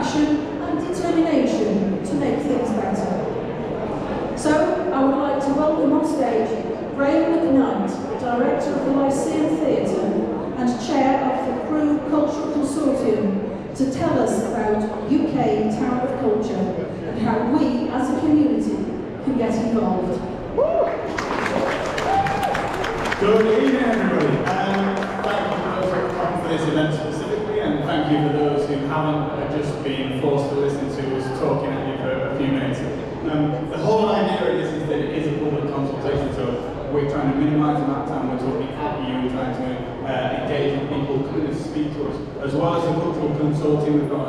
passion and determination to make things better. So, I would like to welcome on stage Graham McKnight, Director of the Lyceum Theatre and Chair of the Crewe Cultural Consortium, to tell us about UK Town of Culture and how we as a community can get involved. Good evening, everybody. Thank you for those who have come for this event specifically, and thank you for those who haven't just been forced to listen to us talking at you for a few minutes. The whole idea of this is that it is a public consultation, so we're trying to minimise the amount of time we're talking at you and trying to engage with people coming to speak to us. As well as the cultural consortium, we've got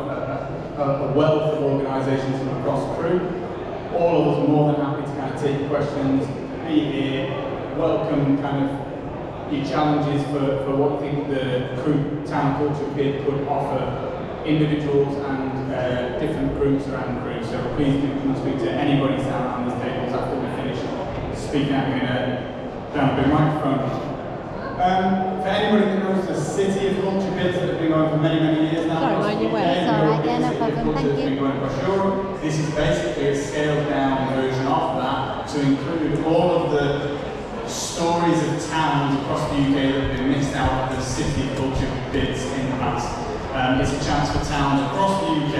a wealth of organisations from across Crewe. All of us more than happy to kind of take questions, be here, welcome kind of your challenges for what you think the Crewe Town Culture Bid could offer individuals and different groups around Crewe. So please do come and speak to anybody sat around these tables after we finish speaking at you down a big microphone. For anybody that knows the City of Culture bids that have been going for many, many years now, Sorry, mind your way. It's all right, yeah, no problem, thank you. Going across Europe. This is basically a scaled down version of that to include all of the stories of towns across the UK that have been missed out of the City of Culture bids in the past. It's a chance for towns across the UK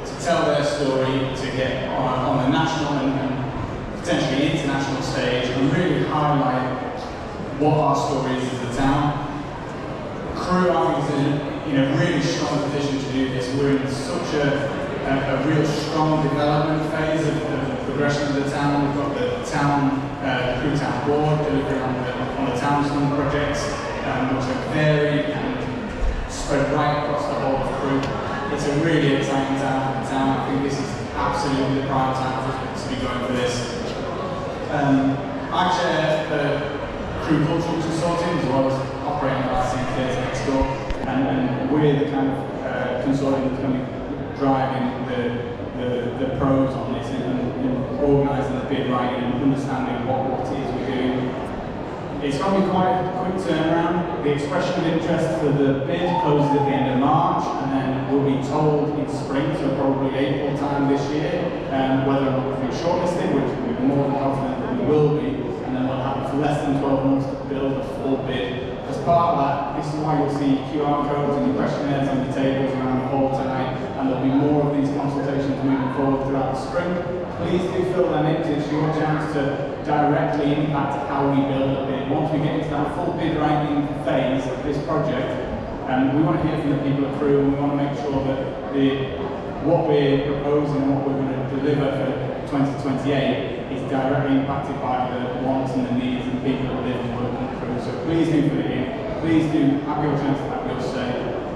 to tell their story, to get on the national and potentially international stage and really highlight what our story is as a town. Crewe, I think, is in a really strong position to do this. We're in such a real strong development phase of the progression of the town. We've got the Crewe Town Board delivering on the town fund projects, which are varied and spread right across the whole of Crewe. It's a really exciting time for the town. I think this is absolutely the prime time for us to be going for this. I chair the Crewe Cultural Consortium, as well as operating the Lyceum Theatre next door, and we're the kind of consortium that's going to be driving the pros on this and organising the bid writing and understanding what it is we're doing. It's going to be quite a quick turnaround. The expression of interest for the bid closes at the end of March, and then we'll be told in spring, so probably April time this year, whether or not we've been shortlisted, which we're more than confident that we will be, and then we'll have for less than 12 months to build a full bid. As part of that, this is why you'll see QR codes and questionnaires on the tables around the hall tonight, and there'll be more of these consultations moving forward throughout the spring. Please do fill them in, it's your chance to directly impact how we build a bid. Once we get into that full bid writing phase of this project, we want to hear from the people of Crewe, and we want to make sure that what we're proposing and what we're going to deliver for 2028 is directly impacted by the wants and the needs of the people that live and work in Crewe. So please do put it in. Please do have your chance to have your say.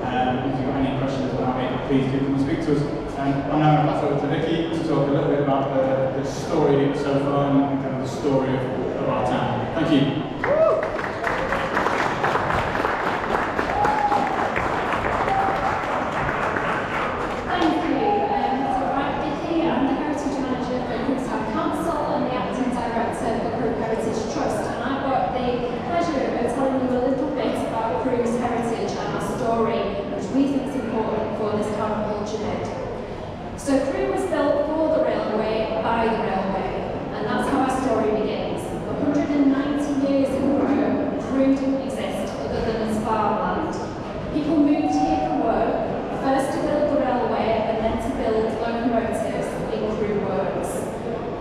If you've got any questions about it, please do come and speak to us. I'm now going to pass over to Vicky to talk a little bit about the story so far and kind of the story of our town. Thank you. So Crewe was built for the railway, by the railway, and that's how our story begins. 190 years in Crewe, Crewe didn't exist other than as farmland. People moved here for work, first to build the railway and then to build locomotives in Crewe Works.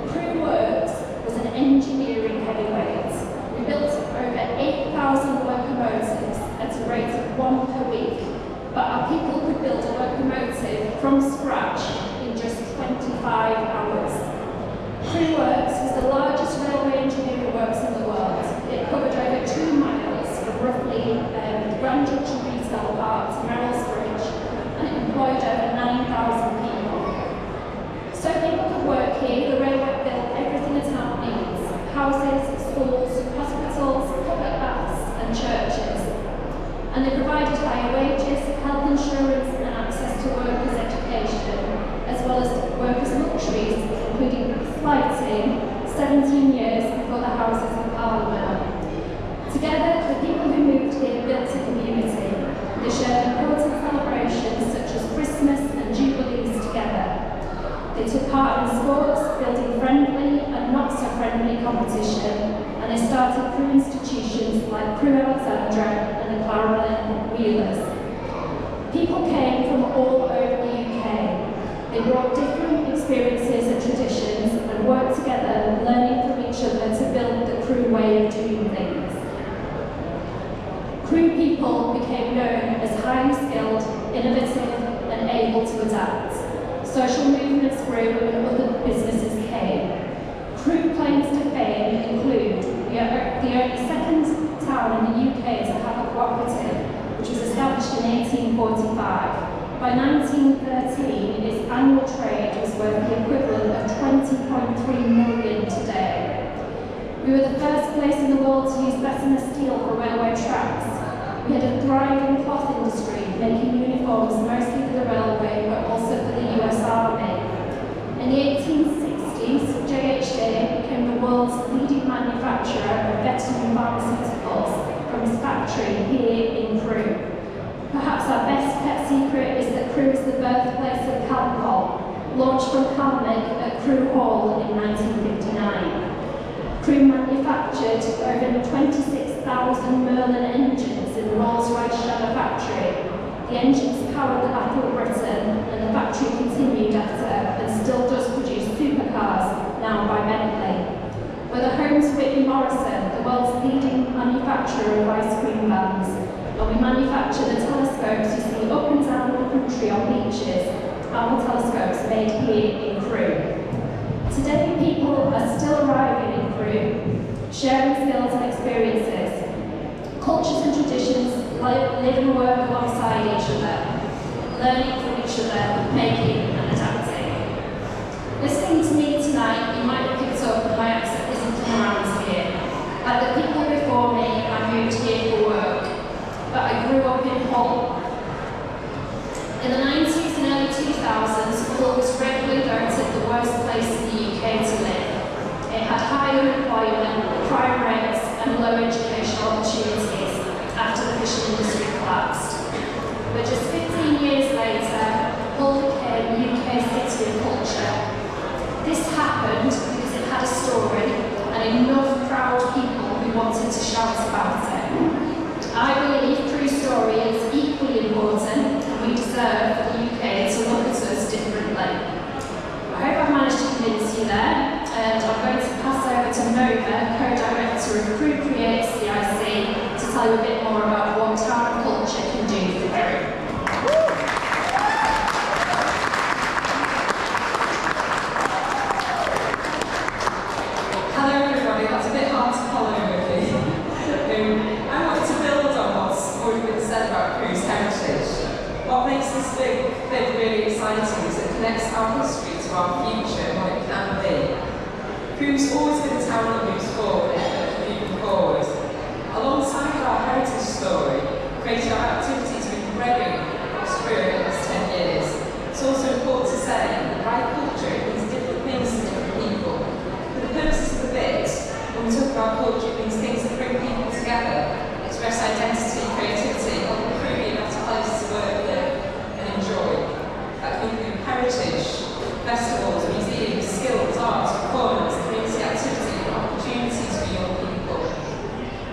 Crewe Works was an engineering heavyweight. We built over 8,000 locomotives at a rate of 1 per week, but our people could build a locomotive from scratch in just 25 hours. Crewe Works was the largest railway engineering works in the world. It covered over 2 miles of roughly Grand Junction Retail Park to Merrill's Bridge, and it employed over 9,000 people. So people could work here. The railway built everything a town needs: houses, schools, hospitals, public baths and churches. And they provided higher wages, health insurance and access to workers' education, as well as workers' luxuries, including flighting 17 years before the Houses of Parliament. Together, the people who moved here built a community. They shared important celebrations such as Christmas and Jubilees Alexandra and the Clarendon Wheelers. People came from all over the UK. They brought different experiences and traditions and worked together, learning from each other to build the Crewe way of doing things. Crewe people became known as highly skilled, innovative and able to adapt. Social movements grew and other businesses came. Crewe claims to fame include we are the only second town in the UK to have a cooperative, which was established in 1845. By 1913, its annual trade was worth the equivalent of 20.3 million today. We were the first place in the world to use Bessemer steel for railway tracks. We had a thriving cloth industry, making uniforms mostly for the railway, but also for the US Army. In the 1860s, JHD became the world's leading manufacturer of veterinary pharmaceuticals from its factory here in Crewe. Perhaps our best kept secret is that Crewe is the birthplace of alcohol, launched from Calmick at Crewe Hall in 1959. Crewe manufactured over 26,000 Merlin engines in the Rolls-Royce Shadow factory. The engines powered the Battle of Britain, and the factory continued after and still does produce supercars, now by Bentley. We're the home to Whitney Morrison, the world's leading manufacturer of ice cream vans, and we manufacture the telescopes you see up and down the country on beaches, our telescopes made here in Crewe. Today, people are still arriving in Crewe, sharing skills and experiences. Cultures and traditions live and work alongside each other, learning from each other, making and adapting. Listening to me tonight, you might have picked up that my accent isn't from around here. Like the people before me, I moved here for work, but I grew up in Hull. In the 90s and early 2000s, Hull was regularly voted the worst place in the UK to live. It had high unemployment, crime rates and low educational opportunities after the fishing industry collapsed. But just 15 years later, Hull became the UK city of culture. This happened because it had a story and enough proud people who wanted to shout about it. I believe Crewe's story is equally important, and we deserve for the UK to look at us differently. I hope I've managed to convince you there, and I'm going to pass over to Nova, co-director of Crewe Creates CIC, to tell you a bit more about what town culture can do for Crewe. Hello everybody, that's a bit hard to follow really. I want to build on what's already been said about Crewe's heritage. What makes this big really exciting is it connects our history to our future and what it can be. Crewe's always been a town that moves forward and moving forward. Alongside our heritage story, creating our activities have been growing across Crewe in the last 10 years. It's also important to say that right culture means different things to different people. For the purposes of the bit, when we talk about culture, it means things that bring people together, express identity, creativity, help Crewe be a better place to work, live and enjoy. That can include heritage, festivals, museums, skills, arts, performance, community activity and opportunities for young people.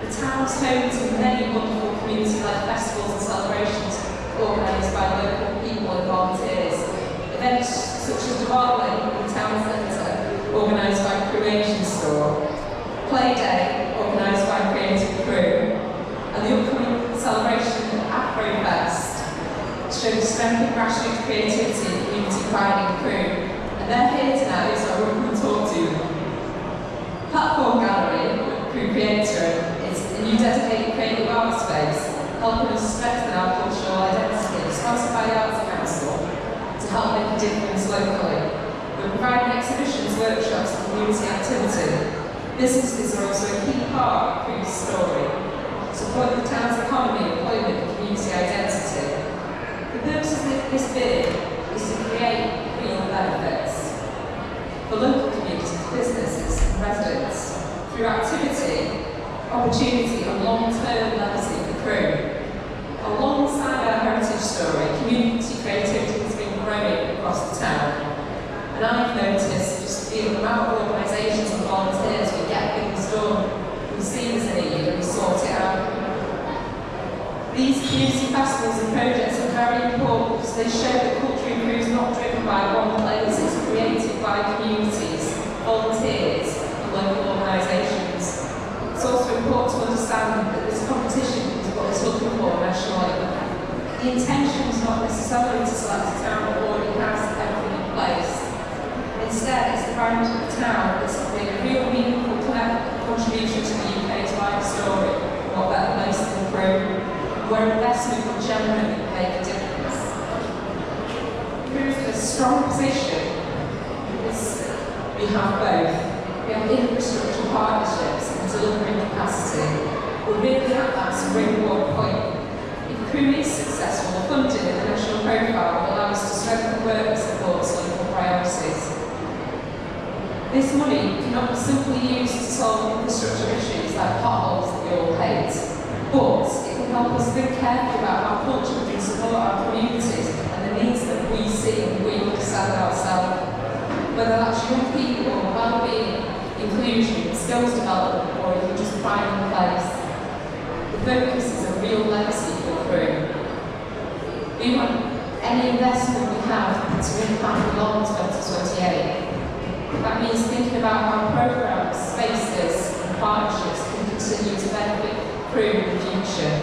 The town's home to many wonderful community-led festivals and celebrations organised by local people and volunteers. Events such as Diwali in the town centre, organised by Crewe Asian Store, Play Day, organised by Creative Crewe, and the upcoming celebration of Afrofest shows the strength of grassroots creativity and community pride in Crewe. And they're here tonight, so I will come and talk to them. Platform Gallery, Crewe Creator, is a new dedicated creative art space, helping us strengthen our cultural identity, sponsored by the Arts Council, to help make a difference locally. We're providing exhibitions, workshops and community activity. Businesses are also a key part of Crewe's story, supporting the town's economy, employment and community identity. The purpose of this bid is to create real benefits for local communities, businesses and residents through activity, opportunity and long-term legacy for Crewe. Alongside our heritage story, community creativity has been growing across the town. And I've noticed just the amount of organisations and volunteers who get things done, who see there's a need and we sort it out. These community festivals and projects are very important because they show that culture in Crewe is not driven by one place, it's created by communities, volunteers and local organisations. It's also important to understand that this competition is what it's looking for nationally. The intention is not necessarily to select a town that already has everything in place. Instead, it's the brand of the town that's made a real meaningful contribution to the UK's wider story, what better place than Crewe, where investment will genuinely make a difference. Crewe's in a strong position because we have both. We have infrastructure partnerships and delivery capacity. We're really at that springboard point. If Crewe is successful, funding in the national profile will allow us to strengthen work that supports local priorities. This money cannot be simply used to solve infrastructure issues like potholes that we all hate, but it can help us think carefully about how culture can support our communities and the needs that we see and we understand ourselves. Whether that's young people, well-being, inclusion, skills development, or even just pride in place. The focus is a real legacy for Crewe. We want any investment we have to impact beyond 2028. That means thinking about how programmes, spaces and partnerships can continue to benefit Crewe in the future.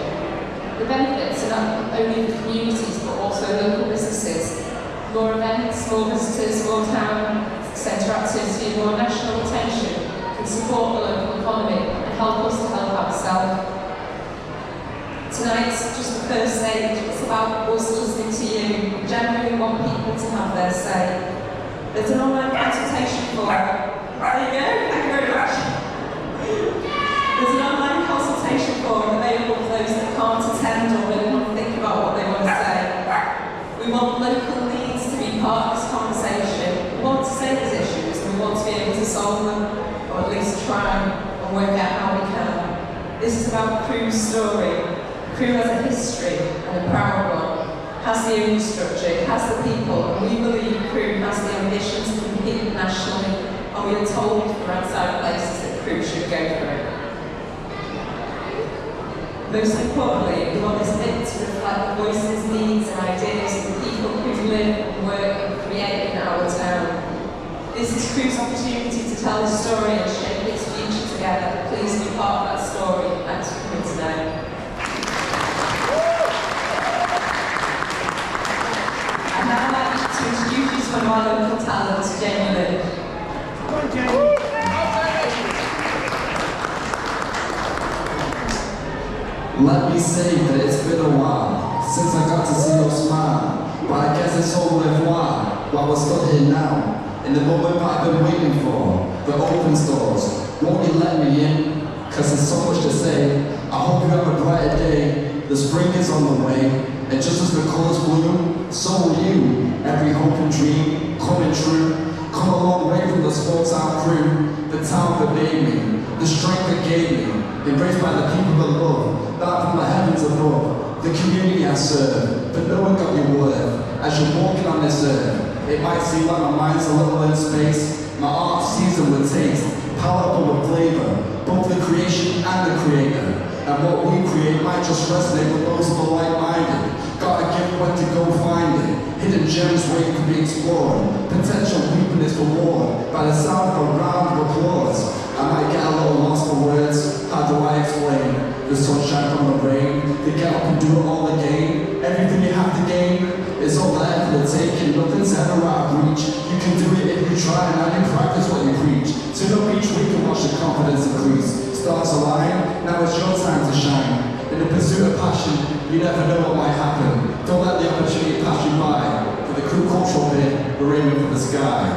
The benefits are not only for communities but also local businesses. More events, more visitors, more town centre activity and more national attention can support the local economy and help us to help ourselves. Tonight's just the first stage. It's about us listening to you. We genuinely want people to have their say. There's an online consultation forum. There you go, thank you very much. There's an online consultation forum available for those that can't attend or really want to think about what they want to say. We want local leads to be part of this conversation. We want to say these issues and we want to be able to solve them, or at least try and work out how we can. This is about Crewe's story. Crewe has a history and a proud one. Has the infrastructure, has the people, and we believe Crewe has the ambition to compete nationally, and we are told from outside places that Crewe should go for it. Most importantly, we want this bid to reflect the voices, needs and ideas of the people who live, work and create in our town. This is Crewe's opportunity to tell his story and shape its future together. Please be part of that story. Thanks for coming today. I'd like to introduce you to one of our local talents, Jamie Lynn. Come on, Jamie. Let me say that it's been a while since I got to see your smile, but I guess it's all worthwhile while we're stood here now, in the moment I've been waiting for, the open doors. Won't you let me in? Cause there's so much to say. I hope you have a brighter day. The spring is on the way, and just as the colours bloom, so will you. Every hope and dream coming true. Come a long way from the small town Crewe, the town that made me, the strength that gave me, embraced by the people that love, that from the heavens above, the community I serve, but no one got your worth. As you're walking on this earth, it might seem like my mind's a little in space, my art seasoned with taste, palatable with flavour, both the creation and the creator. And what we create might just resonate with those who are like-minded. Got a gift when to go find it. Hidden gems waiting to be explored. Potential weakness reward by the sound of a round of applause. I might get a little lost for words. How do I explain? The sunshine from the rain. To get up and do it all again. Everything you have to gain is all there for the taking. Nothing's ever out of reach. You can do it if you try and you practice what you preach. Tune up each week and watch the confidence increase. Stars align, now it's your time to shine. In the pursuit of passion, you never know what might happen. Don't let the opportunity pass you by. For the Crewe cultural bit, we're aiming for the sky.